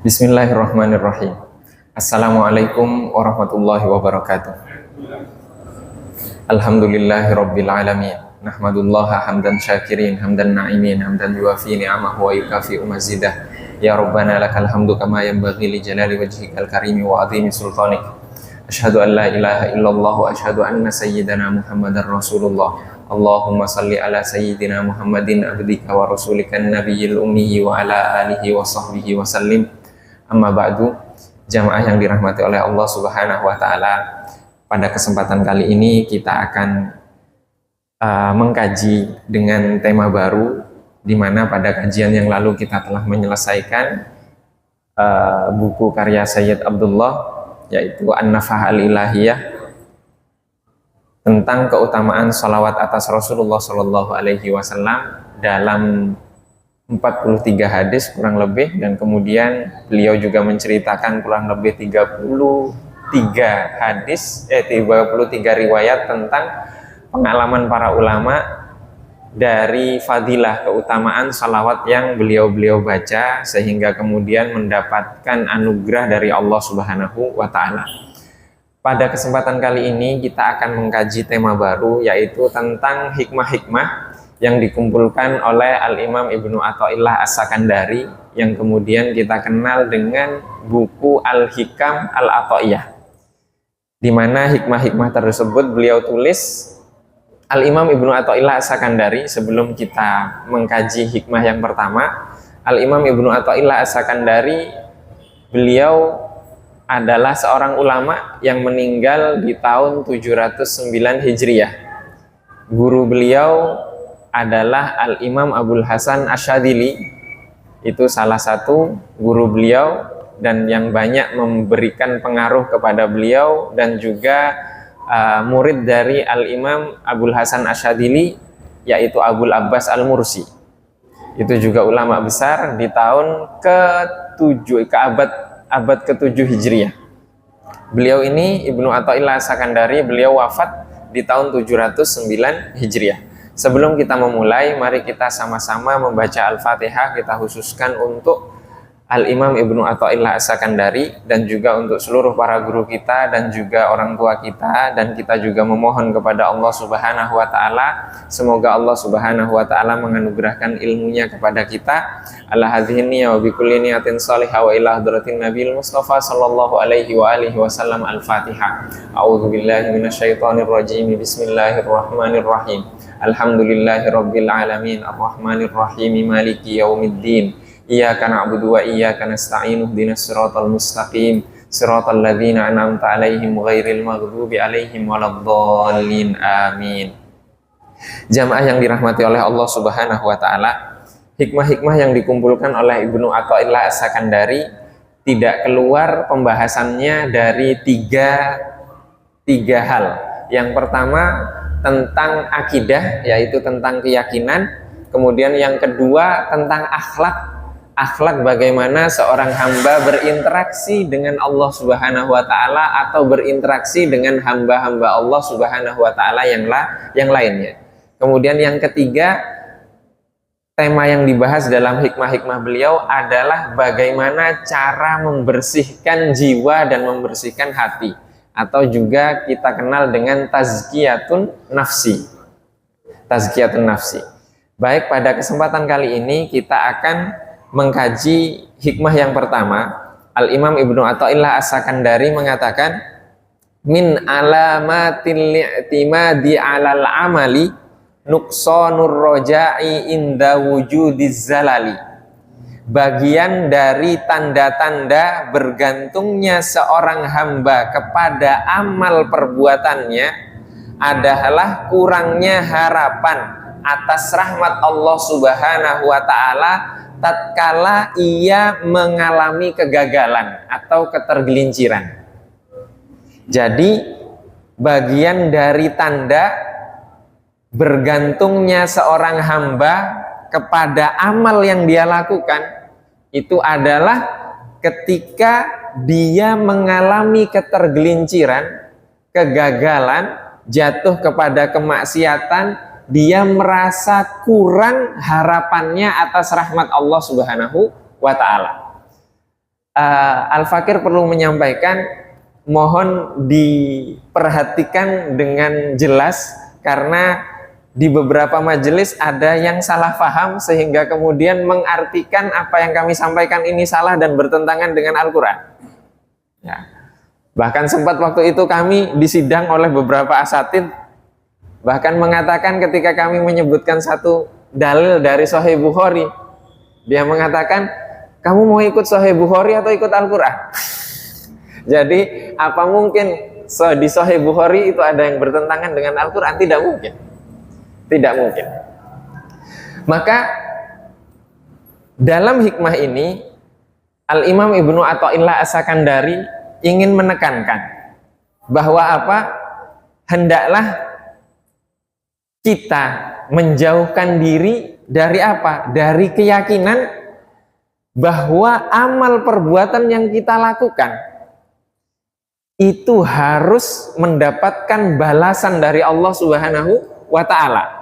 Bismillahirrahmanirrahim. Assalamualaikum warahmatullahi wabarakatuh. Alhamdulillahirabbil alamin. Nahmadullaha hamdan syakirin, hamdan na'imin, hamdan yuwafi ni'amahu wa yukafi'u mazidah. Ya Rabbana lakal hamdu kama yanbaghi li jalali wajhikal karimi wa 'azimi sultanik. Asyhadu an la ilaha illallah wa asyhadu anna sayyidana Muhammadar Rasulullah. Allahumma salli ala sayyidina Muhammadin abdika wa rasulikan nabiyil ummi wa ala alihi wa sahbihi wa sallim. Amma ba'du, jamaah yang dirahmati oleh Allah Subhanahu wa taala. Pada kesempatan kali ini kita akan mengkaji dengan tema baru, di mana pada kajian yang lalu kita telah menyelesaikan buku karya Sayyid Abdullah, yaitu An-Nafah Al-Ilahiyah, tentang keutamaan salawat atas Rasulullah Shallallahu Alaihi Wasallam dalam 43 hadis kurang lebih, dan kemudian beliau juga menceritakan kurang lebih 33 riwayat tentang pengalaman para ulama dari fadilah keutamaan salawat yang beliau baca, sehingga kemudian mendapatkan anugerah dari Allah Subhanahu wa taala. Pada kesempatan kali ini kita akan mengkaji tema baru, yaitu tentang hikmah-hikmah yang dikumpulkan oleh Al-Imam Ibnu Athaillah As-Sakandari, yang kemudian kita kenal dengan buku Al-Hikam Al-Athaiyah, di mana hikmah-hikmah tersebut beliau tulis Al-Imam Ibnu Athaillah As-Sakandari. Sebelum kita mengkaji hikmah yang pertama, Al-Imam Ibnu Athaillah As-Sakandari, beliau adalah seorang ulama yang meninggal di tahun 709 Hijriah. Guru beliau adalah Al-Imam Abul Hasan Asyadili. Itu salah satu guru beliau dan yang banyak memberikan pengaruh kepada beliau, dan juga murid dari Al-Imam Abul Hasan Asyadili, yaitu Abul Abbas Al-Mursi. Itu juga ulama besar di tahun abad ke-7 Hijriah. Beliau ini, Ibnu Athaillah As-Sakandari, beliau wafat di tahun 709 Hijriah. Sebelum kita memulai, mari kita sama-sama membaca Al-Fatihah. Kita khususkan untuk Al-Imam Ibnu Athaillah As-Sakandari, dan juga untuk seluruh para guru kita dan juga orang tua kita, dan kita juga memohon kepada Allah Subhanahu wa taala, semoga Allah Subhanahu wa taala menganugerahkan ilmunya kepada kita. Ala hadhihi wa bi kulli niyatin shalihah wa ila hadratin Nabil Mustafa sallallahu alaihi wa alihi wasallam. Al-Fatihah. A'udzu billahi minasyaitonir rajim. Bismillahirrahmanirrahim. Alhamdulillahirabbil alamin, arrahmanir rahim, maliki yaumiddin. Iyyaka na'budu wa iyyaka nasta'in, ihdinas siratal mustaqim, siratal ladzina an'amta 'alaihim ghairil maghdubi 'alaihim waladdallin. Amin. Jamaah yang dirahmati oleh Allah Subhanahu wa taala, hikmah-hikmah yang dikumpulkan oleh Ibnu Athaillah As-Sakandari tidak keluar pembahasannya dari tiga hal. Yang pertama tentang akidah, yaitu tentang keyakinan. Kemudian yang kedua tentang akhlak bagaimana seorang hamba berinteraksi dengan Allah Subhanahu wa taala, atau berinteraksi dengan hamba-hamba Allah Subhanahu wa taala yang lainnya. Kemudian yang ketiga, tema yang dibahas dalam hikmah-hikmah beliau adalah bagaimana cara membersihkan jiwa dan membersihkan hati, atau juga kita kenal dengan tazkiyatun nafsi. Baik, pada kesempatan kali ini kita akan mengkaji hikmah yang pertama. Al-Imam Ibnu Athaillah As-Sakandari mengatakan, min alamatil i'timadi 'alal amali nuqsanur roja'i inda wujudiz zalali. Bagian dari tanda-tanda bergantungnya seorang hamba kepada amal perbuatannya adalah kurangnya harapan atas rahmat Allah Subhanahu wa taala tatkala ia mengalami kegagalan atau ketergelinciran. Jadi bagian dari tanda bergantungnya seorang hamba kepada amal yang dia lakukan itu adalah ketika dia mengalami ketergelinciran, kegagalan, jatuh kepada kemaksiatan, dia merasa kurang harapannya atas rahmat Allah Subhanahu wa ta'ala. Al-Fakir perlu menyampaikan, mohon diperhatikan dengan jelas, karena di beberapa majelis ada yang salah paham sehingga kemudian mengartikan apa yang kami sampaikan ini salah dan bertentangan dengan Al-Quran. Ya. Bahkan sempat waktu itu kami disidang oleh beberapa asatid, bahkan mengatakan ketika kami menyebutkan satu dalil dari Sahih Bukhari, dia mengatakan, kamu mau ikut Sahih Bukhari atau ikut Al-Quran? Jadi apa mungkin di Sahih Bukhari itu ada yang bertentangan dengan Al-Quran? Tidak mungkin. Tidak mungkin. Maka dalam hikmah ini Al-Imam Ibnu Athaillah As-Sakandari ingin menekankan bahwa apa? Hendaklah kita menjauhkan diri dari apa? Dari keyakinan bahwa amal perbuatan yang kita lakukan itu harus mendapatkan balasan dari Allah Subhanahu wa ta'ala.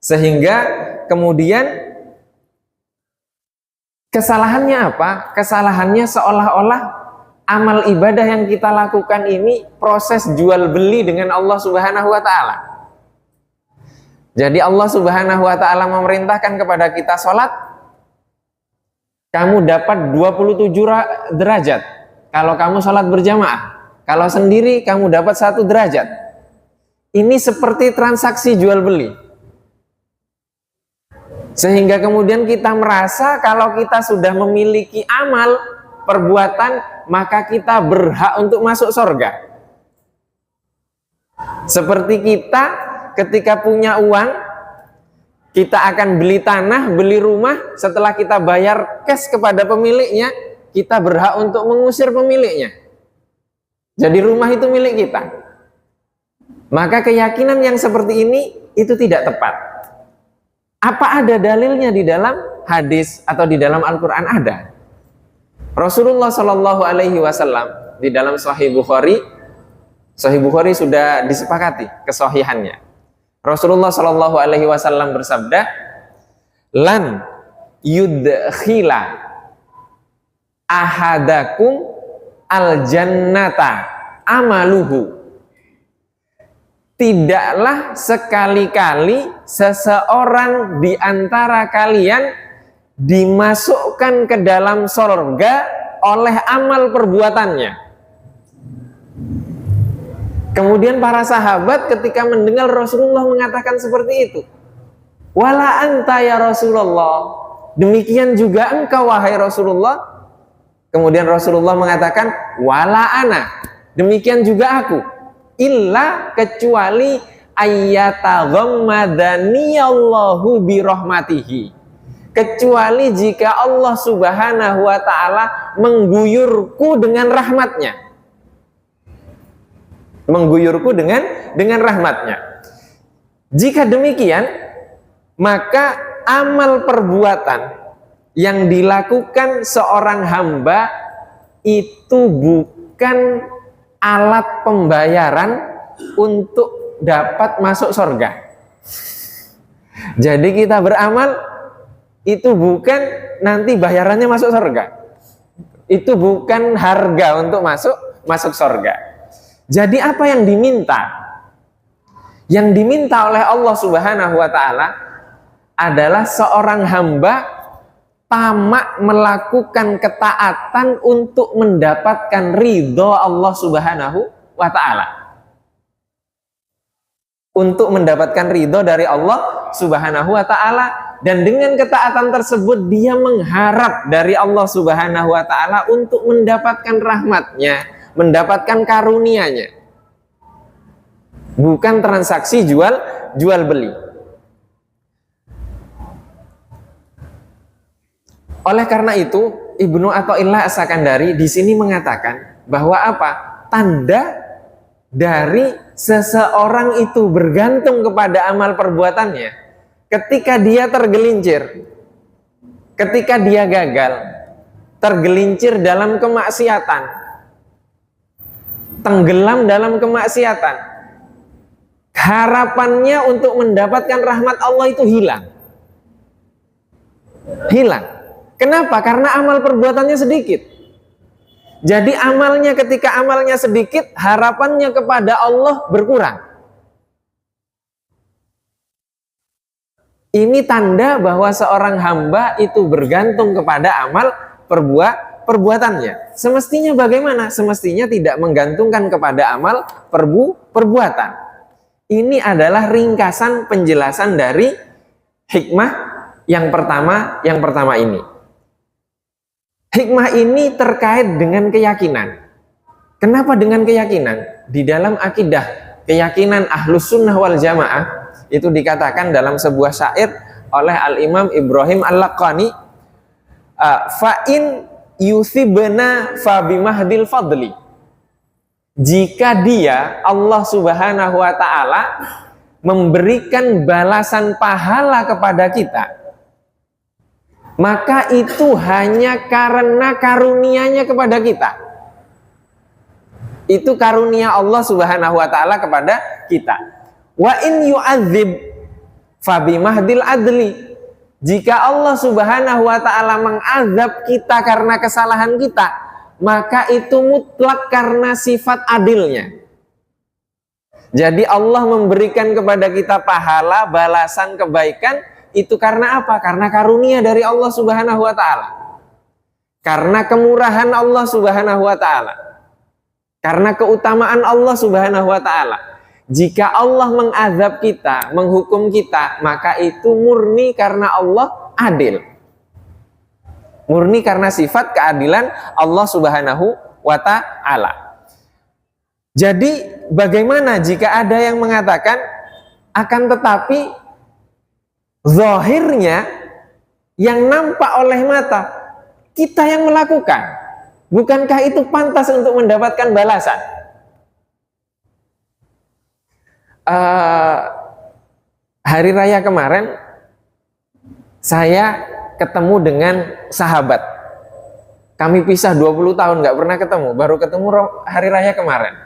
Sehingga kemudian kesalahannya apa? Kesalahannya seolah-olah amal ibadah yang kita lakukan ini proses jual beli dengan Allah Subhanahu wa ta'ala. Jadi Allah Subhanahu wa ta'ala memerintahkan kepada kita sholat, kamu dapat 27 derajat kalau kamu sholat berjamaah. Kalau sendiri kamu dapat 1 derajat. Ini seperti transaksi jual beli. Sehingga kemudian kita merasa kalau kita sudah memiliki amal perbuatan, maka kita berhak untuk masuk surga. Seperti kita ketika punya uang, kita akan beli tanah, beli rumah, setelah kita bayar cash kepada pemiliknya, kita berhak untuk mengusir pemiliknya. Jadi rumah itu milik kita. Maka keyakinan yang seperti ini itu tidak tepat. Apa ada dalilnya di dalam hadis atau di dalam Al-Quran? Ada. Rasulullah Shallallahu Alaihi Wasallam di dalam Sahih Bukhari sudah disepakati kesahihannya. Rasulullah Shallallahu Alaihi Wasallam bersabda, "Lan yudkhila ahadakum al-jannata amaluhu." Tidaklah sekali-kali seseorang di antara kalian dimasukkan ke dalam surga oleh amal perbuatannya. Kemudian para sahabat ketika mendengar Rasulullah mengatakan seperti itu, wala anta ya Rasulullah, demikian juga engkau wahai Rasulullah. Kemudian Rasulullah mengatakan, wala ana, demikian juga aku, illa kecuali ayyataghammadaniyallahu birahmatihi, kecuali jika Allah Subhanahu wa ta'ala mengguyurku dengan rahmatnya. Mengguyurku dengan rahmatnya. Jika demikian, maka amal perbuatan yang dilakukan seorang hamba itu bukan alat pembayaran untuk dapat masuk surga. Jadi kita beramal itu bukan nanti bayarannya masuk surga. Itu bukan harga untuk masuk surga. Jadi apa yang diminta? Yang diminta oleh Allah Subhanahu wa ta'ala adalah seorang hamba tamak melakukan ketaatan untuk mendapatkan ridho Allah Subhanahu wa ta'ala. Untuk mendapatkan ridho dari Allah Subhanahu wa ta'ala, dan dengan ketaatan tersebut dia mengharap dari Allah Subhanahu wa ta'ala untuk mendapatkan rahmatnya, mendapatkan karunia-Nya. Bukan transaksi jual beli. Oleh karena itu, Ibnu Athaillah As-Sakandari di sini mengatakan bahwa apa? Tanda dari seseorang itu bergantung kepada amal perbuatannya ketika dia tergelincir, ketika dia gagal, tergelincir dalam kemaksiatan, tenggelam dalam kemaksiatan, harapannya untuk mendapatkan rahmat Allah itu hilang. Kenapa? Karena amal perbuatannya sedikit. Jadi amalnya, ketika amalnya sedikit, harapannya kepada Allah berkurang. Ini tanda bahwa seorang hamba itu bergantung kepada amal perbuatannya. Semestinya bagaimana? Semestinya tidak menggantungkan kepada amal perbuatan. Ini adalah ringkasan penjelasan dari hikmah yang pertama ini. Hikmah ini terkait dengan keyakinan. Kenapa dengan keyakinan? Di dalam akidah, keyakinan Ahlus Sunnah wal Jamaah itu dikatakan dalam sebuah syair oleh Al-Imam Ibrahim Al-Laqani, fa'in yusibna fabimahdil fadli. Jika dia, Allah Subhanahu wa ta'ala, memberikan balasan pahala kepada kita, maka itu hanya karena karunia-Nya kepada kita. Itu karunia Allah Subhanahu wa ta'ala kepada kita. Wa in yu'adzib fabimahdil adli. Jika Allah Subhanahu wa ta'ala mengazab kita karena kesalahan kita, maka itu mutlak karena sifat adilnya. Jadi Allah memberikan kepada kita pahala, balasan kebaikan, itu karena apa? Karena karunia dari Allah Subhanahu wa ta'ala. Karena kemurahan Allah Subhanahu wa ta'ala. Karena keutamaan Allah Subhanahu wa ta'ala. Jika Allah mengazab kita, menghukum kita, maka itu murni karena Allah adil. Murni karena sifat keadilan Allah Subhanahu wa ta'ala. Jadi bagaimana jika ada yang mengatakan akan tetapi zahirnya yang nampak oleh mata kita yang melakukan, bukankah itu pantas untuk mendapatkan balasan? Hari raya kemarin saya ketemu dengan sahabat. Kami pisah 20 tahun nggak pernah ketemu, baru ketemu hari raya kemarin.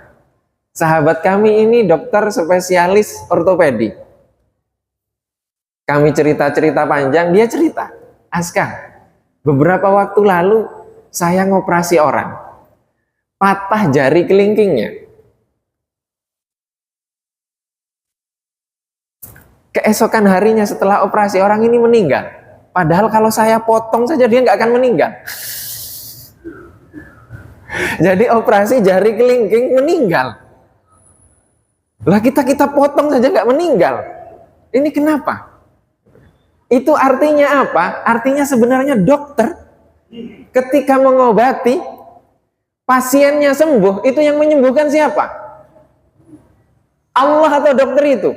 Sahabat kami ini dokter spesialis ortopedi. Kami cerita-cerita panjang, dia cerita, Askar, beberapa waktu lalu saya ngoperasi orang, patah jari kelingkingnya. Keesokan harinya setelah operasi orang ini meninggal. Padahal kalau saya potong saja dia nggak akan meninggal. Jadi operasi jari kelingking meninggal. Lah kita potong saja nggak meninggal. Ini kenapa? Itu artinya apa? Artinya sebenarnya dokter ketika mengobati pasiennya sembuh, itu yang menyembuhkan siapa? Allah atau dokter itu?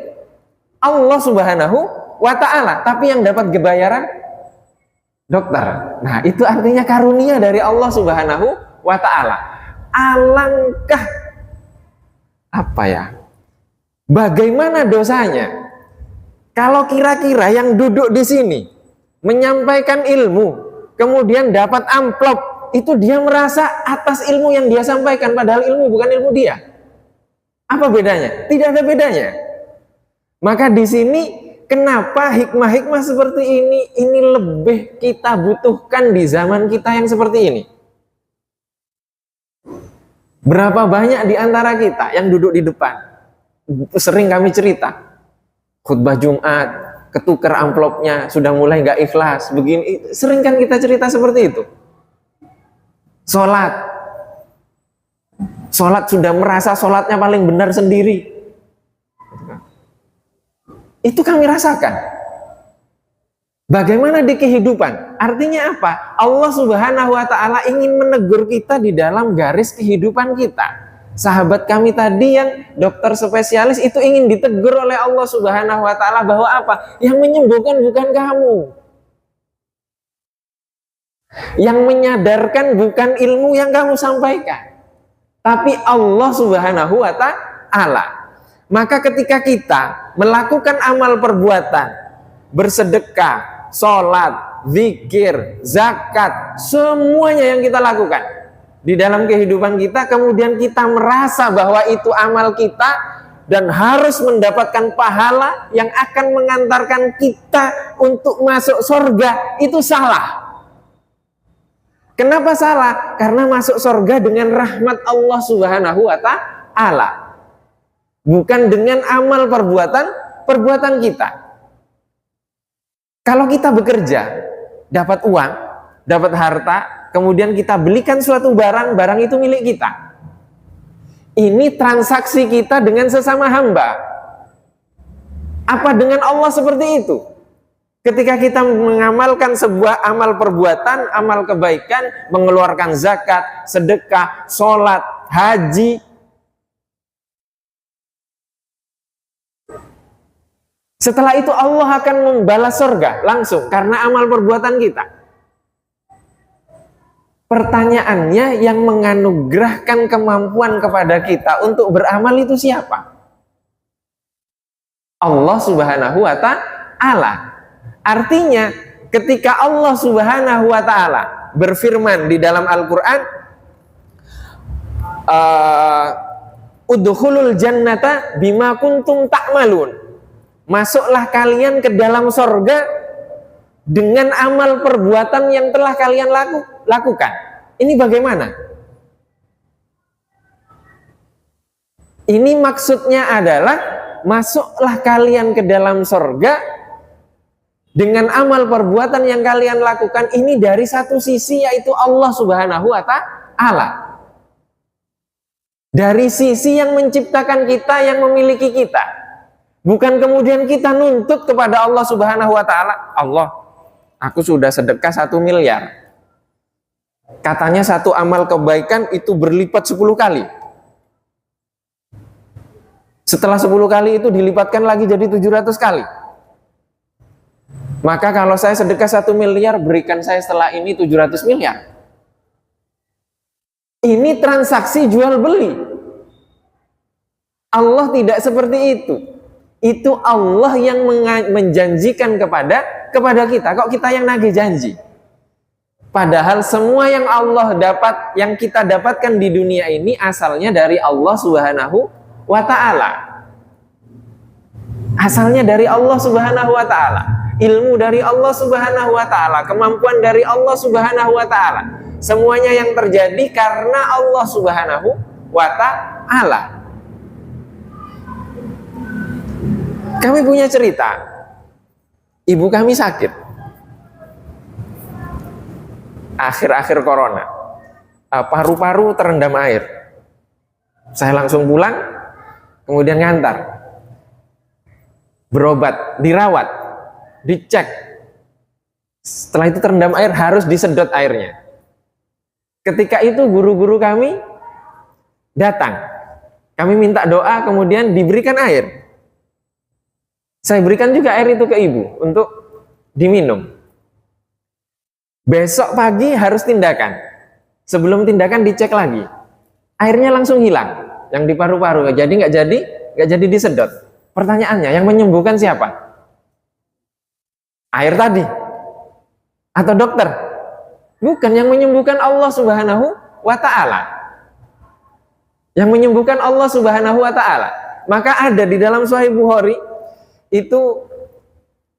Allah Subhanahu wa ta'ala. Tapi yang dapat kebayaran dokter. Nah, itu artinya karunia dari Allah Subhanahu wa ta'ala. Alangkah bagaimana dosanya kalau kira-kira yang duduk di sini menyampaikan ilmu, kemudian dapat amplop, itu dia merasa atas ilmu yang dia sampaikan, padahal ilmu bukan ilmu dia. Apa bedanya? Tidak ada bedanya. Maka di sini kenapa hikmah-hikmah seperti ini lebih kita butuhkan di zaman kita yang seperti ini. Berapa banyak di antara kita yang duduk di depan? Sering kami cerita, khutbah Jumat, ketukar amplopnya, sudah mulai nggak ikhlas, begini. Sering kan kita cerita seperti itu. Sholat sudah merasa sholatnya paling benar sendiri. Itu kami rasakan. Bagaimana di kehidupan? Artinya apa? Allah Subhanahu wa ta'ala ingin menegur kita di dalam garis kehidupan kita. Sahabat kami tadi yang dokter spesialis itu ingin ditegur oleh Allah Subhanahu wa ta'ala bahwa apa? Yang menyembuhkan bukan kamu. Yang menyadarkan bukan ilmu yang kamu sampaikan, tapi Allah Subhanahu wa ta'ala. Maka ketika kita melakukan amal perbuatan, bersedekah, sholat, zikir, zakat, semuanya yang kita lakukan di dalam kehidupan kita, kemudian kita merasa bahwa itu amal kita dan harus mendapatkan pahala yang akan mengantarkan kita untuk masuk surga, itu salah. Kenapa salah? Karena masuk surga dengan rahmat Allah Subhanahu wa Ta'ala, bukan dengan amal perbuatan kita. Kalau kita bekerja, dapat uang, dapat harta, kemudian kita belikan suatu barang, barang itu milik kita. Ini transaksi kita dengan sesama hamba. Apa dengan Allah seperti itu? Ketika kita mengamalkan sebuah amal perbuatan, amal kebaikan, mengeluarkan zakat, sedekah, sholat, haji, setelah itu Allah akan membalas surga langsung karena amal perbuatan kita. Pertanyaannya, yang menganugerahkan kemampuan kepada kita untuk beramal itu siapa? Allah Subhanahu wa Ta'ala. Artinya, ketika Allah Subhanahu wa Ta'ala berfirman di dalam Al-Quran, udkhulul jannata bima kuntum ta'malun, masuklah kalian ke dalam surga dengan amal perbuatan yang telah kalian lakukan. Ini bagaimana? Ini maksudnya adalah masuklah kalian ke dalam surga dengan amal perbuatan yang kalian lakukan. Ini dari satu sisi, yaitu Allah Subhanahu wa Ta'ala. Dari sisi yang menciptakan kita, yang memiliki kita. Bukan kemudian kita nuntut kepada Allah Subhanahu wa Ta'ala, Allah, aku sudah sedekah 1 miliar. Katanya satu amal kebaikan itu berlipat 10 kali. Setelah 10 kali itu dilipatkan lagi jadi 700 kali. Maka kalau saya sedekah 1 miliar, berikan saya setelah ini 700 miliar. Ini transaksi jual beli. Allah tidak seperti itu. Itu Allah yang menjanjikan kepada kita. Kok kita yang nagih janji? Padahal semua yang Allah yang kita dapatkan di dunia ini asalnya dari Allah Subhanahu wa Ta'ala. Asalnya dari Allah Subhanahu wa Ta'ala. Ilmu dari Allah Subhanahu wa Ta'ala, kemampuan dari Allah Subhanahu wa Ta'ala. Semuanya yang terjadi karena Allah Subhanahu wa Ta'ala. Kami punya cerita. Ibu kami sakit akhir-akhir corona, paru-paru terendam air. Saya langsung pulang, kemudian ngantar, berobat, dirawat, dicek. Setelah itu terendam air, harus disedot airnya. Ketika itu guru-guru kami datang, kami minta doa, kemudian diberikan air. Saya berikan juga air itu ke ibu untuk diminum. Besok pagi harus tindakan. Sebelum tindakan dicek lagi. Airnya langsung hilang. Yang di paru-paru nggak jadi disedot. Pertanyaannya, yang menyembuhkan siapa? Air tadi atau dokter? Bukan, yang menyembuhkan Allah Subhanahu wa Ta'ala. Yang menyembuhkan Allah Subhanahu wa Ta'ala. Maka ada di dalam Sahih Bukhari, itu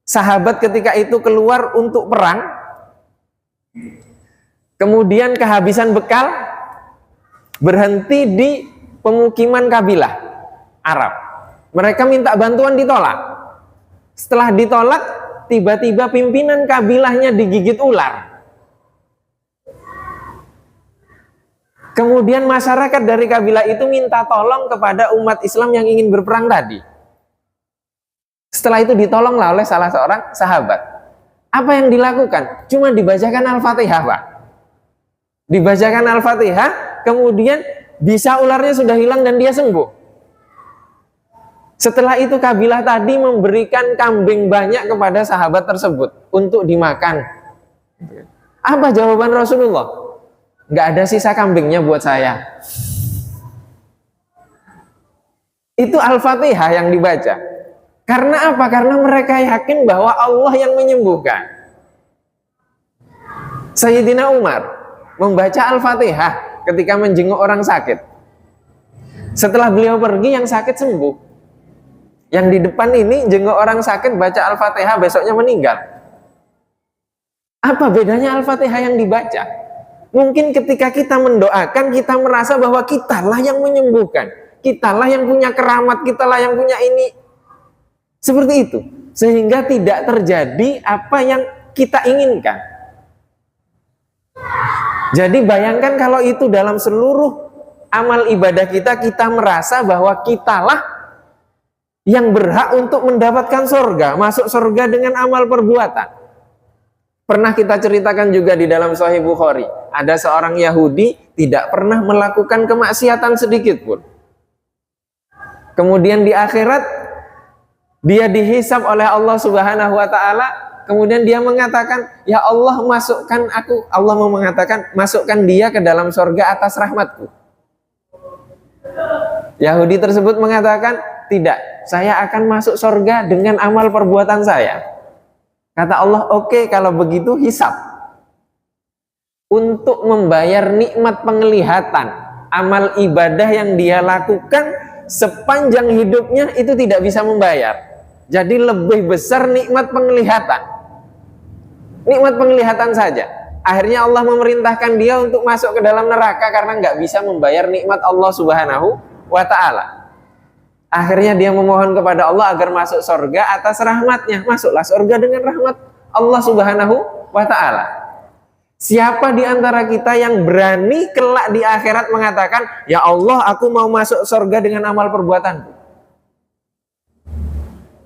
sahabat ketika itu keluar untuk perang, kemudian kehabisan bekal, berhenti di pemukiman kabilah Arab. Mereka minta bantuan, ditolak. Setelah ditolak, tiba-tiba pimpinan kabilahnya digigit ular. Kemudian masyarakat dari kabilah itu minta tolong kepada umat Islam yang ingin berperang tadi. Setelah itu ditolonglah oleh salah seorang sahabat. Apa yang dilakukan? Cuma dibacakan Al-Fatihah, Pak. Dibacakan Al-Fatihah, kemudian bisa ularnya sudah hilang dan dia sembuh. Setelah itu kabilah tadi memberikan kambing banyak kepada sahabat tersebut untuk dimakan. Apa jawaban Rasulullah? Nggak ada sisa kambingnya buat saya. Itu Al-Fatihah yang dibaca. Karena apa? Karena mereka yakin bahwa Allah yang menyembuhkan. Sayyidina Umar membaca Al-Fatihah ketika menjenguk orang sakit. Setelah beliau pergi, yang sakit sembuh. Yang di depan ini jenguk orang sakit, baca Al-Fatihah, besoknya meninggal. Apa bedanya Al-Fatihah yang dibaca? Mungkin ketika kita mendoakan, kita merasa bahwa kitalah yang menyembuhkan, kitalah yang punya keramat, kitalah yang punya ini. Seperti itu. Sehingga tidak terjadi apa yang kita inginkan. Jadi bayangkan kalau itu dalam seluruh amal ibadah kita, kita merasa bahwa kitalah yang berhak untuk mendapatkan surga, masuk surga dengan amal perbuatan. Pernah kita ceritakan juga di dalam Sahih Bukhari, ada seorang Yahudi tidak pernah melakukan kemaksiatan sedikit pun. Kemudian di akhirat dia dihisab oleh Allah Subhanahu wa taala, kemudian dia mengatakan, "Ya Allah, masukkan aku." Allah mau mengatakan, "Masukkan dia ke dalam surga atas rahmatku." Yahudi tersebut mengatakan, "Tidak, saya akan masuk surga dengan amal perbuatan saya." Kata Allah, "Oke, kalau begitu hisab." Untuk membayar nikmat penglihatan, amal ibadah yang dia lakukan sepanjang hidupnya itu tidak bisa membayar. Jadi lebih besar nikmat penglihatan. Nikmat penglihatan saja. Akhirnya Allah memerintahkan dia untuk masuk ke dalam neraka karena nggak bisa membayar nikmat Allah Subhanahu wa ta'ala. Akhirnya dia memohon kepada Allah agar masuk surga atas rahmatnya. Masuklah surga dengan rahmat Allah Subhanahu wa ta'ala. Siapa di antara kita yang berani kelak di akhirat mengatakan, "Ya Allah, aku mau masuk surga dengan amal perbuatanku"?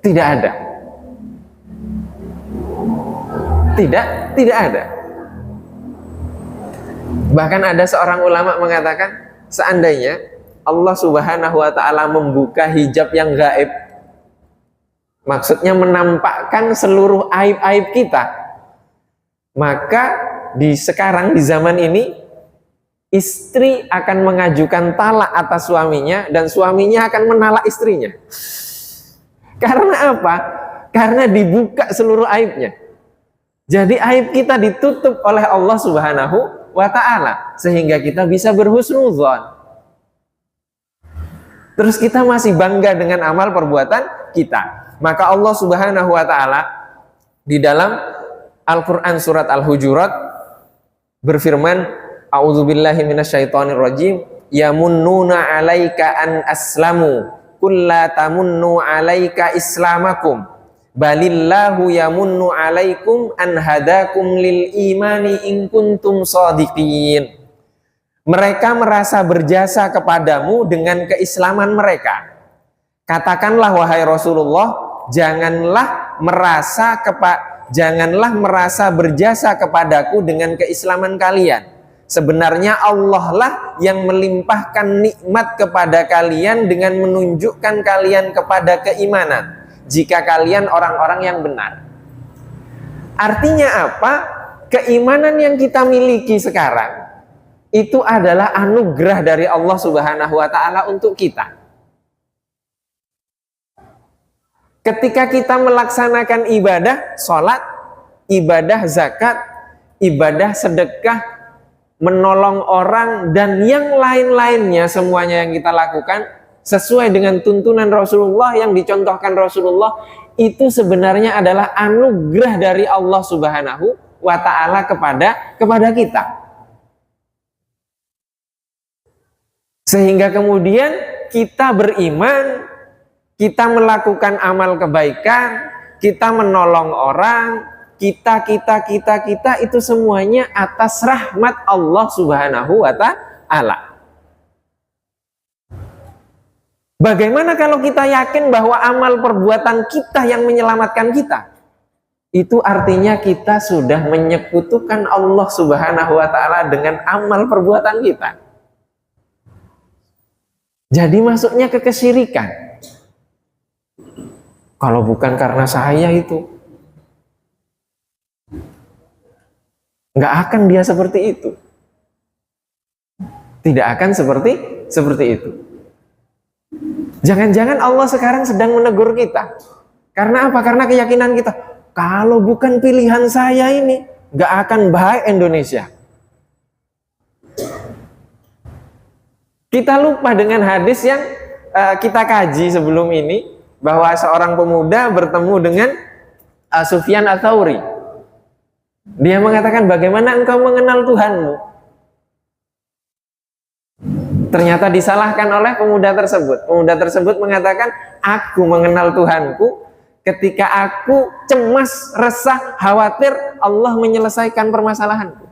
Tidak ada. Tidak ada. Bahkan ada seorang ulama mengatakan, seandainya Allah Subhanahu wa ta'ala membuka hijab yang gaib, maksudnya menampakkan seluruh aib-aib kita, maka di zaman ini istri akan mengajukan talak atas suaminya dan suaminya akan menalak istrinya. Karena apa? Karena dibuka seluruh aibnya. Jadi aib kita ditutup oleh Allah Subhanahu wa ta'ala sehingga kita bisa berhusnuzon. Terus kita masih bangga dengan amal perbuatan kita. Maka Allah Subhanahu wa ta'ala di dalam Al-Quran surat Al-Hujurat berfirman, "A'udzubillahi minasyaitonirrajim, yamunnuna 'alaika an aslamu, qul la tamunnu 'alaika islamakum, balillahu yamunnu 'alaikum an hadakum lil imani in kuntum shadiqin." Mereka merasa berjasa kepadamu dengan keislaman mereka. Katakanlah wahai Rasulullah, janganlah merasa berjasa kepadaku dengan keislaman kalian. Sebenarnya Allah lah yang melimpahkan nikmat kepada kalian dengan menunjukkan kalian kepada keimanan, jika kalian orang-orang yang benar. Artinya apa? Keimanan yang kita miliki sekarang itu adalah anugerah dari Allah Subhanahu wa ta'ala untuk kita. Ketika kita melaksanakan ibadah sholat, ibadah zakat, ibadah sedekah, menolong orang, dan yang lain-lainnya, semuanya yang kita lakukan sesuai dengan tuntunan Rasulullah yang dicontohkan Rasulullah, itu sebenarnya adalah anugerah dari Allah Subhanahu wa ta'ala kepada kita. Sehingga kemudian kita beriman, kita melakukan amal kebaikan, kita menolong orang, kita itu semuanya atas rahmat Allah Subhanahu wa ta'ala. Bagaimana kalau kita yakin bahwa amal perbuatan kita yang menyelamatkan kita? Itu artinya kita sudah menyekutukan Allah Subhanahu wa ta'ala dengan amal perbuatan kita. Jadi masuknya ke kesyirikan. Kalau bukan karena saya itu, nggak akan dia seperti itu. Tidak akan seperti itu. Jangan-jangan Allah sekarang sedang menegur kita. Karena apa? Karena keyakinan kita. Kalau bukan pilihan saya ini, nggak akan baik Indonesia. Kita lupa dengan hadis yang kita kaji sebelum ini, bahwa seorang pemuda bertemu dengan Sufyan Ats-Tsauri. Dia mengatakan, bagaimana engkau mengenal Tuhanmu? Ternyata disalahkan oleh pemuda tersebut. Pemuda tersebut mengatakan, aku mengenal Tuhanku ketika aku cemas, resah, khawatir Allah menyelesaikan permasalahanku.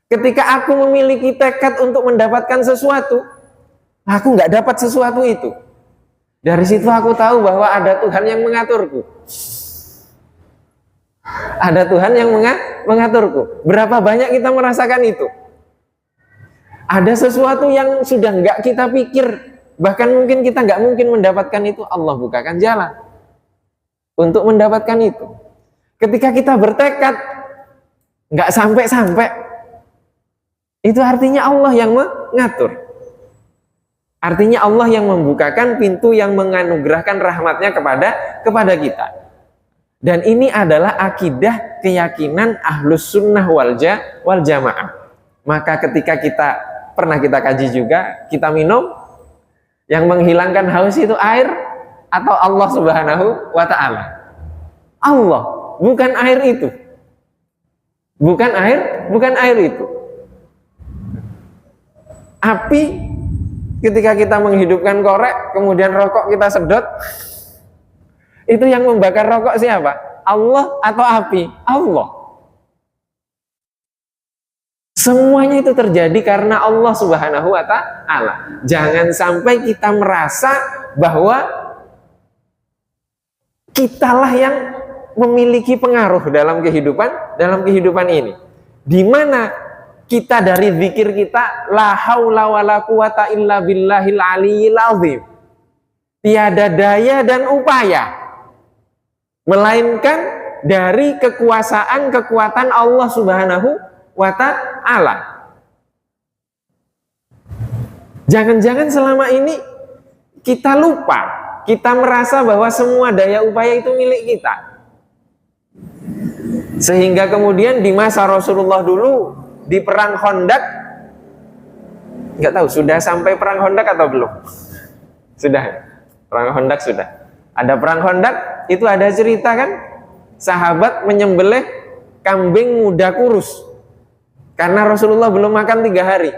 Ketika aku memiliki tekad untuk mendapatkan sesuatu, aku nggak dapat sesuatu itu. Dari situ aku tahu bahwa ada Tuhan yang mengaturku. Ada Tuhan yang mengaturku. Berapa banyak kita merasakan itu? Ada sesuatu yang sudah nggak kita pikir, bahkan mungkin kita nggak mungkin mendapatkan itu, Allah bukakan jalan untuk mendapatkan itu. Ketika kita bertekad nggak sampai-sampai, itu artinya Allah yang mengatur. Artinya Allah yang membukakan pintu, yang menganugerahkan rahmatnya kepada kita. Dan ini adalah akidah keyakinan Ahlus Sunnah wal Jamaah. Maka ketika pernah kita kaji juga, kita minum, yang menghilangkan haus itu air atau Allah Subhanahu wa Ta'ala? Allah, bukan air itu. Bukan air itu. Api, ketika kita menghidupkan korek, kemudian rokok kita sedot, itu yang membakar rokok siapa? Allah atau api? Allah. Semuanya itu terjadi karena Allah Subhanahu wa Ta'ala. Jangan sampai kita merasa bahwa kitalah yang memiliki pengaruh dalam kehidupan ini. Di mana kita dari zikir kita, la haula wala quwata illa billahil aliyyil azim, tiada daya dan upaya melainkan dari kekuatan Allah Subhanahu wa Ta'ala. Jangan-jangan selama ini kita lupa, kita merasa bahwa semua daya upaya itu milik kita. Sehingga kemudian di masa Rasulullah dulu, di perang Khandaq, nggak tahu sudah sampai perang Khandaq atau belum? Sudah, perang Khandaq sudah. Ada perang Khandaq, itu ada cerita kan, sahabat menyembelih kambing muda kurus karena Rasulullah belum makan 3 hari.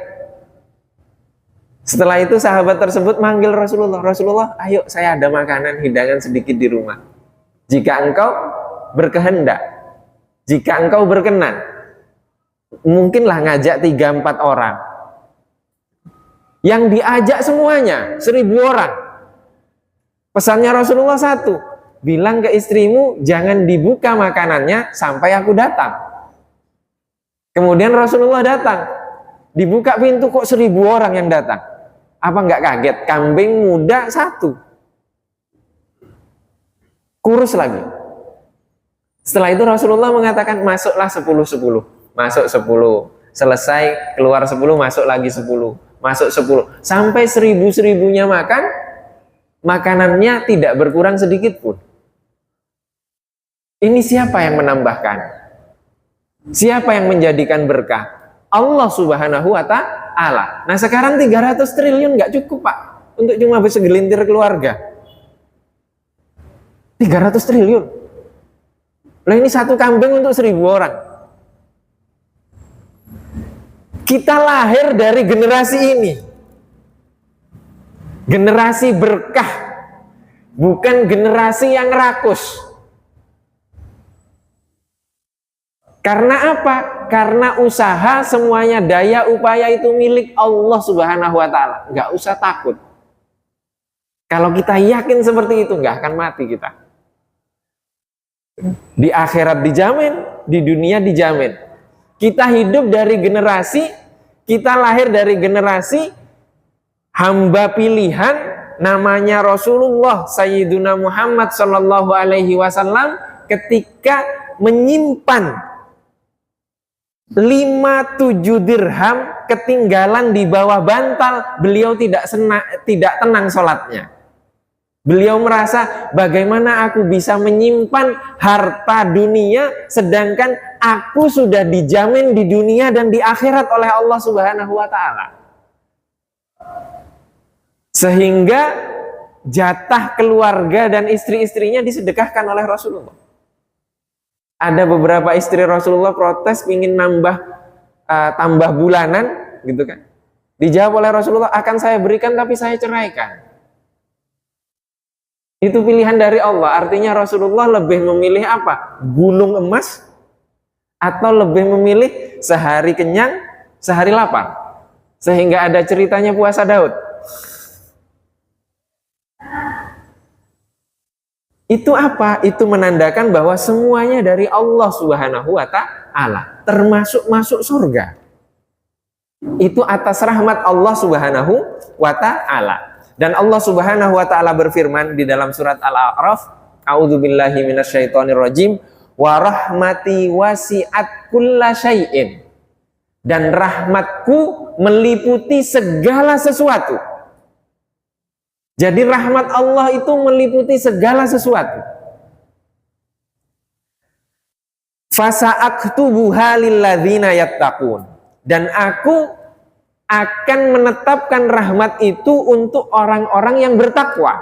Setelah itu sahabat tersebut manggil Rasulullah, Rasulullah, ayo saya ada makanan hidangan sedikit di rumah. Jika engkau berkehendak, jika engkau berkenan, mungkinlah ngajak 3-4 orang. Yang diajak semuanya 1000 orang. Pesannya Rasulullah 1, bilang ke istrimu jangan dibuka makanannya sampai aku datang. Kemudian Rasulullah datang, dibuka pintu kok 1000 orang yang datang. Apa nggak kaget? Kambing muda 1, kurus lagi. Setelah itu Rasulullah mengatakan masuklah 10-10, masuk 10, selesai keluar 10, masuk lagi 10, masuk 10, sampai 1000-1000-nya makan, makanannya tidak berkurang sedikit pun. Ini siapa yang menambahkan? Siapa yang menjadikan berkah? Allah Subhanahu wa Ta'ala. Nah sekarang 300 triliun nggak cukup Pak untuk cuma segelintir keluarga. 300 triliun. Lah ini 1 kambing untuk 1000 orang. Kita lahir dari generasi ini. Generasi berkah, bukan generasi yang rakus. Karena apa? Karena usaha semuanya, daya upaya itu milik Allah Subhanahu wa Ta'ala. Nggak usah takut. Kalau kita yakin seperti itu, nggak akan mati kita. Di akhirat dijamin, di dunia dijamin. Kita hidup dari generasi, kita lahir dari generasi hamba pilihan, namanya Rasulullah Sayyiduna Muhammad Sallallahu Alaihi Wasallam, ketika menyimpan 5-7 dirham ketinggalan di bawah bantal, beliau tidak tenang sholatnya. Beliau merasa bagaimana aku bisa menyimpan harta dunia sedangkan aku sudah dijamin di dunia dan di akhirat oleh Allah Subhanahu wa taala. Sehingga jatah keluarga dan istri-istrinya disedekahkan oleh Rasulullah. Ada beberapa istri Rasulullah protes ingin tambah bulanan gitu kan. Dijawab oleh Rasulullah, akan saya berikan tapi saya ceraikan. Itu pilihan dari Allah. Artinya Rasulullah lebih memilih apa? Gunung emas atau lebih memilih sehari kenyang, sehari lapar. Sehingga ada ceritanya puasa Daud. Itu apa? Itu menandakan bahwa semuanya dari Allah Subhanahu wa taala, termasuk masuk surga. Itu atas rahmat Allah Subhanahu wa taala. Dan Allah Subhanahu wa taala berfirman di dalam surat Al-A'raf, a'udzubillahi minasyaitonirrajim, wa rahmati wasi'at kulla syai'in. Dan rahmatku meliputi segala sesuatu. Jadi rahmat Allah itu meliputi segala sesuatu. Fasa'aktubuha lilladzina yattaqun. Dan aku akan menetapkan rahmat itu untuk orang-orang yang bertakwa.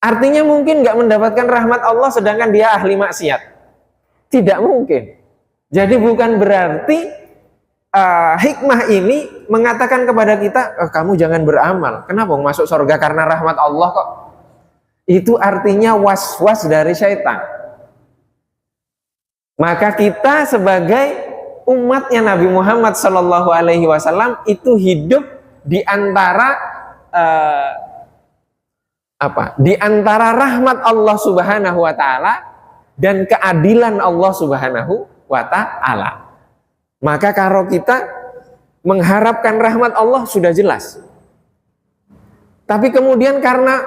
Artinya mungkin nggak mendapatkan rahmat Allah sedangkan dia ahli maksiat. Tidak mungkin. Jadi bukan berarti hikmah ini mengatakan kepada kita, kamu jangan beramal. Kenapa masuk surga karena rahmat Allah kok? Itu artinya was-was dari syaitan. Maka kita sebagai umatnya Nabi Muhammad Sallallahu Alaihi Wasallam itu hidup di antara di antara rahmat Allah Subhanahu Wa Taala dan keadilan Allah Subhanahu Wa Taala. Maka kalau kita mengharapkan rahmat Allah sudah jelas. Tapi kemudian karena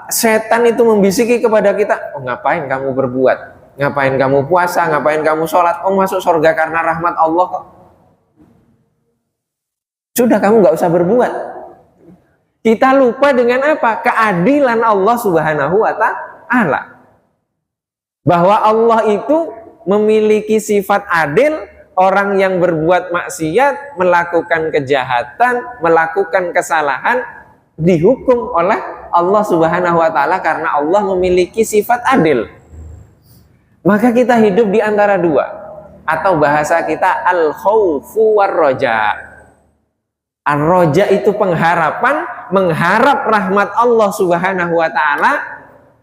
setan itu membisiki kepada kita, ngapain kamu berbuat? Ngapain kamu puasa, ngapain kamu sholat, masuk surga karena rahmat Allah kok. Sudah, kamu nggak usah berbuat. Kita lupa dengan apa? Keadilan Allah Subhanahu wa taala. Bahwa Allah itu memiliki sifat adil, orang yang berbuat maksiat, melakukan kejahatan, melakukan kesalahan, dihukum oleh Allah Subhanahu wa taala karena Allah memiliki sifat adil. Maka kita hidup di antara dua, atau bahasa kita al-khaufu war-roja. Ar-roja itu pengharapan, mengharap rahmat Allah Subhanahu wa taala.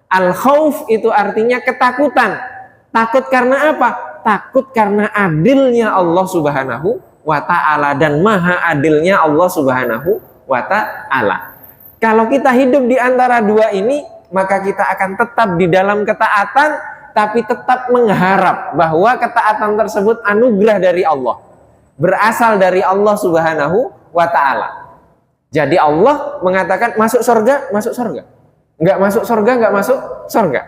Al-khauf itu artinya ketakutan. Takut karena apa? Takut karena adilnya Allah Subhanahu wa taala dan maha adilnya Allah Subhanahu wa taala. Kalau kita hidup di antara dua ini, maka kita akan tetap di dalam ketaatan, tapi tetap mengharap bahwa ketaatan tersebut anugerah dari Allah, berasal dari Allah Subhanahu wa taala. Jadi Allah mengatakan masuk surga, masuk surga. Enggak masuk surga, enggak masuk surga.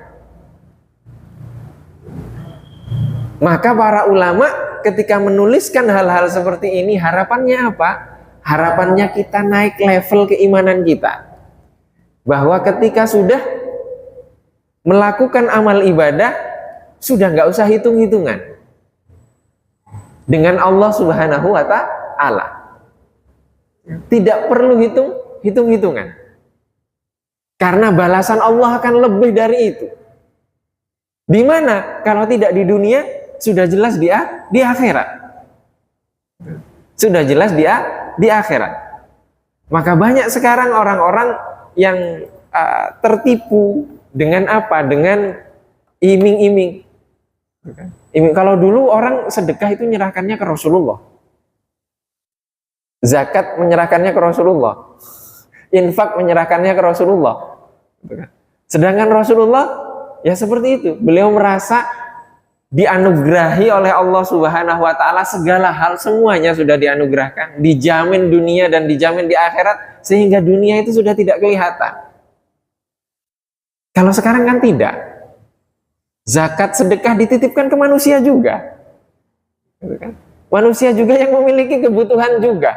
Maka para ulama ketika menuliskan hal-hal seperti ini, harapannya apa? Harapannya kita naik level keimanan kita. Bahwa ketika sudah melakukan amal ibadah, sudah nggak usah hitung-hitungan dengan Allah Subhanahu wa taala. Tidak perlu hitung-hitungan. Karena balasan Allah akan lebih dari itu. Di mana? Kalau tidak di dunia, sudah jelas di akhirat. Sudah jelas di akhirat. Maka banyak sekarang orang-orang yang tertipu dengan apa? Dengan iming-iming. Kalau dulu orang sedekah itu menyerahkannya ke Rasulullah. Zakat menyerahkannya ke Rasulullah. Infak menyerahkannya ke Rasulullah. Sedangkan Rasulullah ya seperti itu. Beliau merasa dianugerahi oleh Allah Subhanahu wa taala, segala hal semuanya sudah dianugerahkan, dijamin dunia dan dijamin di akhirat, sehingga dunia itu sudah tidak kelihatan. Kalau sekarang kan tidak. Zakat sedekah dititipkan ke manusia juga. Manusia juga yang memiliki kebutuhan juga.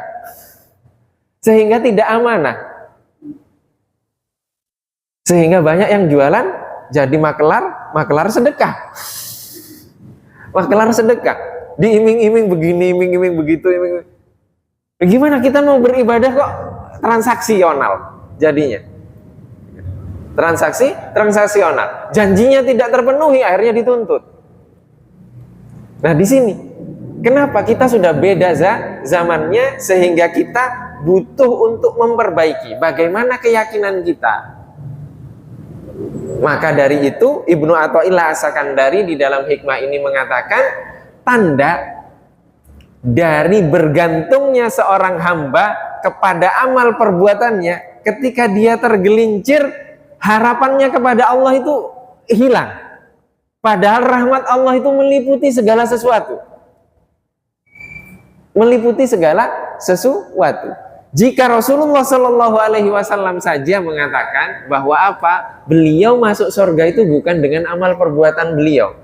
Sehingga tidak amanah. Sehingga banyak yang jualan jadi makelar sedekah. Makelar sedekah. Diiming-iming begini, iming-iming begitu, iming. Gimana kita mau beribadah kok transaksional jadinya? Transaksional. Janjinya tidak terpenuhi, akhirnya dituntut. Nah, di sini kenapa kita sudah beda zamannya sehingga kita butuh untuk memperbaiki bagaimana keyakinan kita. Maka dari itu Ibnu Athaillah As-Sakandari di dalam hikmah ini mengatakan tanda dari bergantungnya seorang hamba kepada amal perbuatannya ketika dia tergelincir, harapannya kepada Allah itu hilang. Padahal rahmat Allah itu meliputi segala sesuatu. Meliputi segala sesuatu. Jika Rasulullah Shallallahu Alaihi Wasallam saja mengatakan bahwa apa? Beliau masuk surga itu bukan dengan amal perbuatan beliau,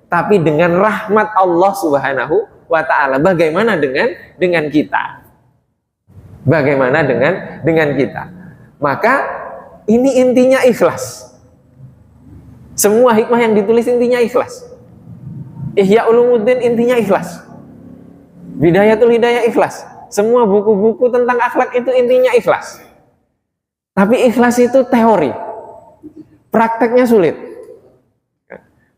tapi dengan rahmat Allah Subhanahu wa Ta'ala. Bagaimana dengan kita? Bagaimana dengan kita? Maka ini intinya ikhlas. Semua hikmah yang ditulis intinya ikhlas. Ihya Ulumuddin intinya ikhlas. Bidayatul Hidayah ikhlas. Semua buku-buku tentang akhlak itu intinya ikhlas. Tapi ikhlas itu teori. Prakteknya sulit.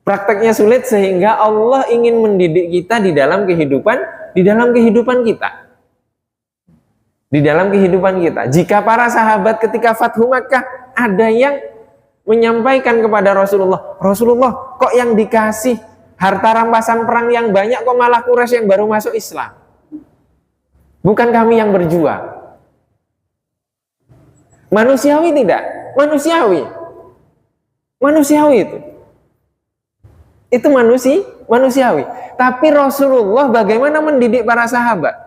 Prakteknya sulit sehingga Allah ingin mendidik kita di dalam kehidupan kita. Di dalam kehidupan kita. Jika para sahabat ketika Fathu Makkah ada yang menyampaikan kepada Rasulullah, Rasulullah kok yang dikasih harta rampasan perang yang banyak kok malah Quraisy yang baru masuk Islam? Bukan kami yang berjuang. Manusiawi tidak? Manusiawi itu. Itu manusiawi. Tapi Rasulullah bagaimana mendidik para sahabat?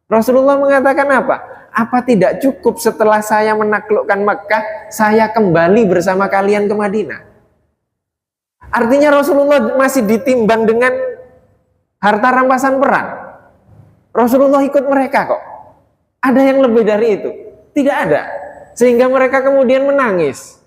Rasulullah mengatakan apa? Apa tidak cukup setelah saya menaklukkan Mekah, saya kembali bersama kalian ke Madinah? Artinya Rasulullah masih ditimbang dengan harta rampasan perang. Rasulullah ikut mereka kok. Ada yang lebih dari itu? Tidak ada. Sehingga mereka kemudian menangis.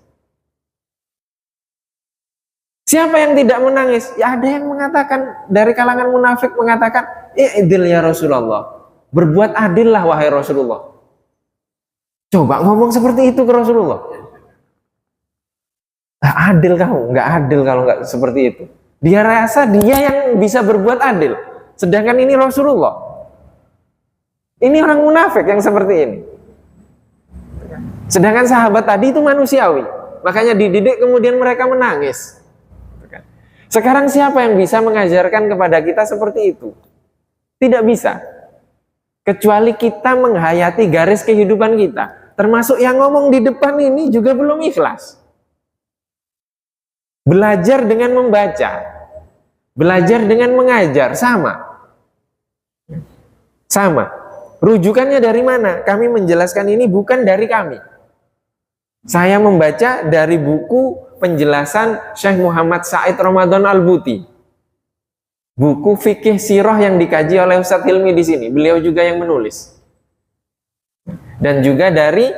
Siapa yang tidak menangis? Ya ada yang mengatakan, dari kalangan munafik mengatakan, i'dil ya Rasulullah. Berbuat adillah wahai Rasulullah. Coba ngomong seperti itu ke Rasulullah. Nggak adil kamu, nggak adil kalau nggak seperti itu. Dia rasa dia yang bisa berbuat adil. Sedangkan ini Rasulullah. Ini orang munafik yang seperti ini. Sedangkan sahabat tadi itu manusiawi. Makanya dididik kemudian mereka menangis. Sekarang siapa yang bisa mengajarkan kepada kita seperti itu? Tidak bisa. Kecuali kita menghayati garis kehidupan kita. Termasuk yang ngomong di depan ini juga belum ikhlas. Belajar dengan membaca. Belajar dengan mengajar. Sama. Rujukannya dari mana? Kami menjelaskan ini bukan dari kami. Saya membaca dari buku penjelasan Syekh Muhammad Said Ramadan Al-Buti. Buku fikih sirah yang dikaji oleh Ustadz Hilmi di sini. Beliau juga yang menulis. Dan juga dari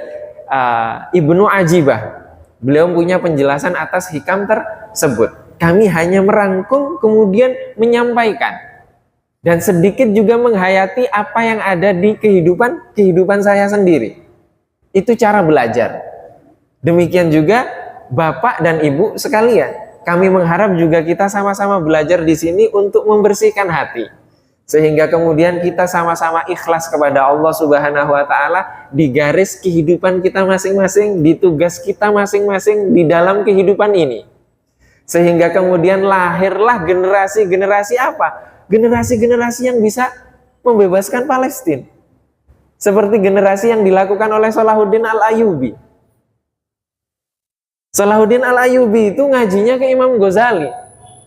Ibnu Ajibah. Beliau punya penjelasan atas hikam tersebut. Kami hanya merangkum kemudian menyampaikan. Dan sedikit juga menghayati apa yang ada di kehidupan saya sendiri. Itu cara belajar. Demikian juga Bapak dan Ibu sekalian. Kami mengharap juga kita sama-sama belajar di sini untuk membersihkan hati. Sehingga kemudian kita sama-sama ikhlas kepada Allah Subhanahu wa Ta'ala di garis kehidupan kita masing-masing, di tugas kita masing-masing di dalam kehidupan ini. Sehingga kemudian lahirlah generasi-generasi apa? Generasi-generasi yang bisa membebaskan Palestina. Seperti generasi yang dilakukan oleh Salahuddin Al-Ayyubi. Salahuddin Al-Ayyubi itu ngajinya ke Imam Ghazali.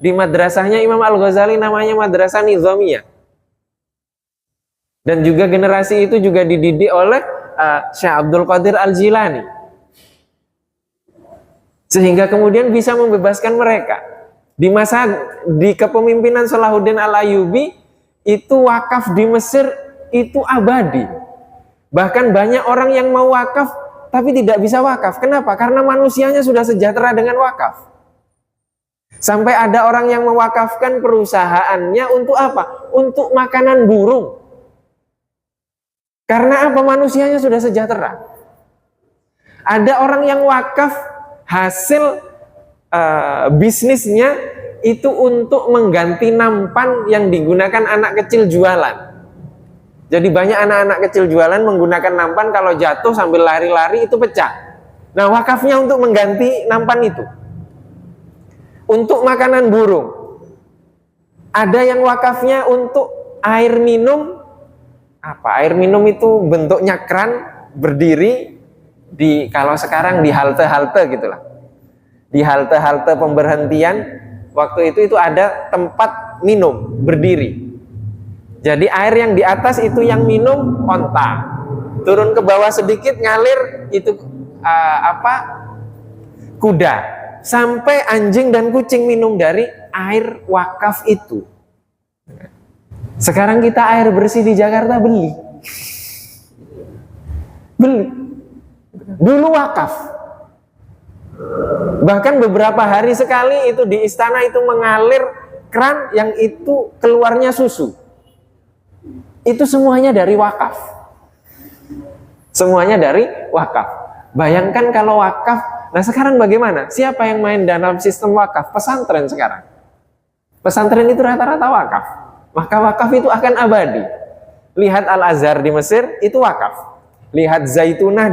Di madrasahnya Imam Al-Ghazali namanya Madrasah Nizamiyah. Dan juga generasi itu juga dididik oleh Syekh Abdul Qadir Al-Jilani. Sehingga kemudian bisa membebaskan mereka. Di kepemimpinan Salahuddin Al-Ayyubi itu wakaf di Mesir itu abadi. Bahkan banyak orang yang mau wakaf tapi tidak bisa wakaf. Kenapa? Karena manusianya sudah sejahtera dengan wakaf. Sampai ada orang yang mewakafkan perusahaannya untuk apa? Untuk makanan burung. Karena apa? Manusianya sudah sejahtera. Ada orang yang wakaf hasil bisnisnya itu untuk mengganti nampan yang digunakan anak kecil jualan. Jadi banyak anak-anak kecil jualan menggunakan nampan, kalau jatuh sambil lari-lari itu pecah. Nah, wakafnya untuk mengganti nampan itu. Untuk makanan burung. Ada yang wakafnya untuk air minum. Apa? Air minum itu bentuknya kran berdiri kalau sekarang di halte-halte gitulah. Di halte-halte pemberhentian waktu itu ada tempat minum berdiri. Jadi air yang di atas itu yang minum onta, turun ke bawah sedikit ngalir itu kuda, sampai anjing dan kucing minum dari air wakaf itu. Sekarang kita air bersih di Jakarta beli. Dulu wakaf. Bahkan beberapa hari sekali itu di istana itu mengalir keran yang itu keluarnya susu. Itu semuanya dari wakaf. Semuanya dari wakaf. Bayangkan kalau wakaf. Nah sekarang bagaimana? Siapa yang main dalam sistem wakaf? Pesantren sekarang. Pesantren itu rata-rata wakaf. Maka wakaf itu akan abadi. Lihat Al-Azhar di Mesir, itu wakaf. Lihat Zaitunah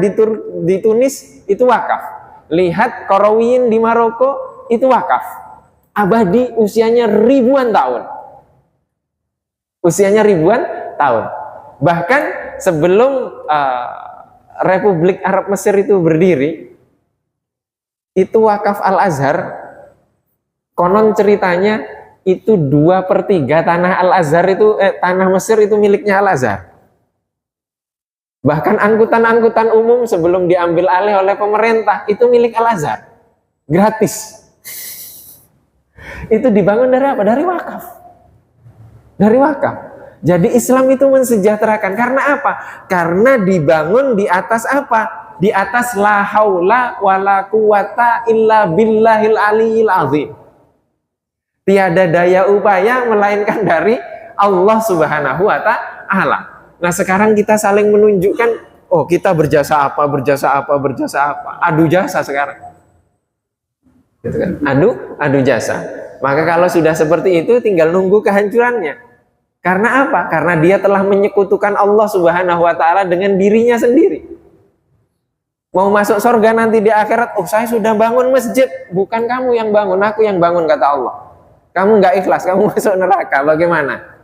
di Tunis, itu wakaf. Lihat Qarawiyyin di Maroko, itu wakaf. Abadi, usianya ribuan tahun. Usianya ribuan tahun. Bahkan sebelum Republik Arab Mesir itu berdiri, itu wakaf Al-Azhar, konon ceritanya itu 2/3 tanah Al-Azhar itu tanah Mesir itu miliknya Al-Azhar. Bahkan angkutan-angkutan umum sebelum diambil alih oleh pemerintah itu milik Al-Azhar, gratis. Itu dibangun dari apa? Dari wakaf. Dari wakaf. Jadi Islam itu mensejahterakan. Karena apa? Karena dibangun di atas apa? Di atas la haula wala quwata illa billahil aliyil azim. Tiada daya upaya melainkan dari Allah Subhanahu wa ta'ala. Nah, sekarang kita saling menunjukkan, oh kita berjasa apa, adu jasa sekarang. Gitu kan? Adu jasa. Maka kalau sudah seperti itu tinggal nunggu kehancurannya. Karena apa? Karena dia telah menyekutukan Allah Subhanahu wa ta'ala dengan dirinya sendiri. Mau masuk surga nanti di akhirat, oh saya sudah bangun masjid. Bukan kamu yang bangun, aku yang bangun, kata Allah. Kamu nggak ikhlas, kamu masuk neraka, bagaimana?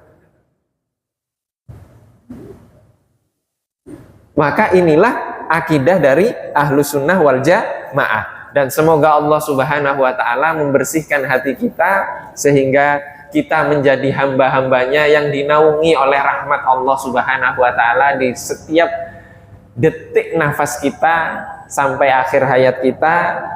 Maka inilah akidah dari Ahlus Sunnah wal Jamaah. Dan semoga Allah Subhanahu wa ta'ala membersihkan hati kita sehingga kita menjadi hamba-hambanya yang dinaungi oleh rahmat Allah Subhanahu wa ta'ala di setiap detik nafas kita sampai akhir hayat kita.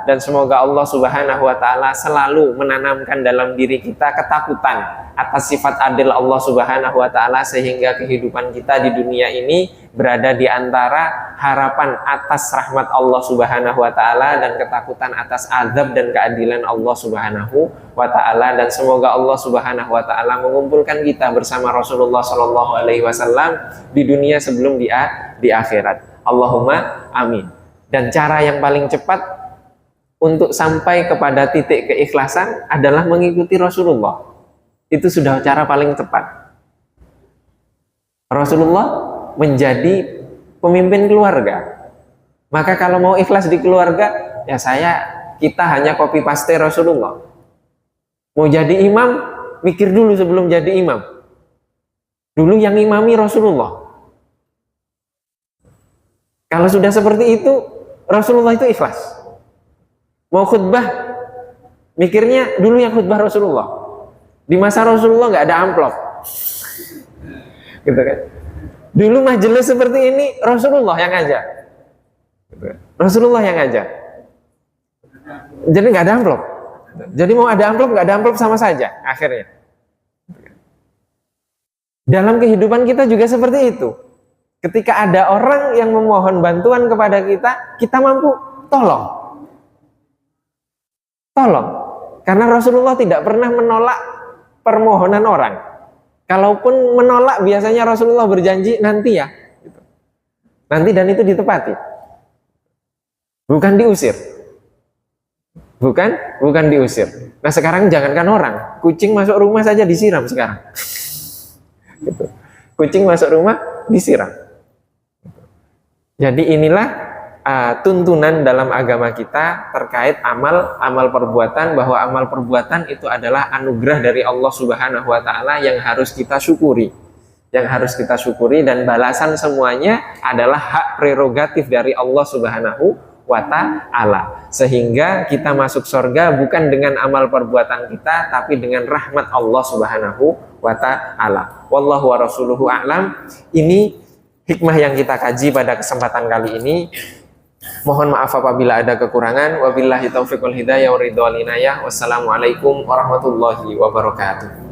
Dan semoga Allah Subhanahu wa ta'ala selalu menanamkan dalam diri kita ketakutan atas sifat adil Allah Subhanahu wa ta'ala, sehingga kehidupan kita di dunia ini berada di antara harapan atas rahmat Allah Subhanahu wa ta'ala dan ketakutan atas azab dan keadilan Allah Subhanahu wa ta'ala. Dan semoga Allah Subhanahu wa ta'ala mengumpulkan kita bersama Rasulullah Shallallahu alaihi wasallam di dunia sebelum di akhirat. Allahumma amin. Dan cara yang paling cepat untuk sampai kepada titik keikhlasan adalah mengikuti Rasulullah. Itu sudah cara paling tepat. Rasulullah menjadi pemimpin keluarga. Maka kalau mau ikhlas di keluarga, ya kita hanya copy paste Rasulullah. Mau jadi imam, mikir dulu sebelum jadi imam. Dulu yang imami Rasulullah. Kalau sudah seperti itu, Rasulullah itu ikhlas. Mau khutbah, mikirnya dulu yang khutbah Rasulullah. Di masa Rasulullah nggak ada amplop, gitu kan? Dulu majelis seperti ini Rasulullah yang ngajak, Rasulullah yang ngajak. Jadi nggak ada amplop. Jadi mau ada amplop nggak ada amplop sama saja akhirnya. Dalam kehidupan kita juga seperti itu. Ketika ada orang yang memohon bantuan kepada kita, kita mampu tolong. Tolong. Karena Rasulullah tidak pernah menolak permohonan orang. Kalaupun menolak, biasanya Rasulullah berjanji nanti ya. Nanti, dan itu ditepati. Bukan diusir. Bukan diusir. Nah sekarang jangankan orang, kucing masuk rumah saja disiram sekarang. Gitu. Kucing masuk rumah disiram. Jadi inilah tuntunan dalam agama kita terkait amal perbuatan, bahwa amal perbuatan itu adalah anugerah dari Allah Subhanahu wa taala yang harus kita syukuri. Yang harus kita syukuri, dan balasan semuanya adalah hak prerogatif dari Allah Subhanahu wa ta'ala, sehingga kita masuk surga bukan dengan amal perbuatan kita, tapi dengan rahmat Allah Subhanahu wa ta'ala. Wallahu wa rasuluhu a'lam. Ini hikmah yang kita kaji pada kesempatan kali ini. Mohon maaf apabila ada kekurangan. Wabillahi taufiq wal hidayah wa ridha wal inayah. Wassalamualaikum warahmatullahi wabarakatuh.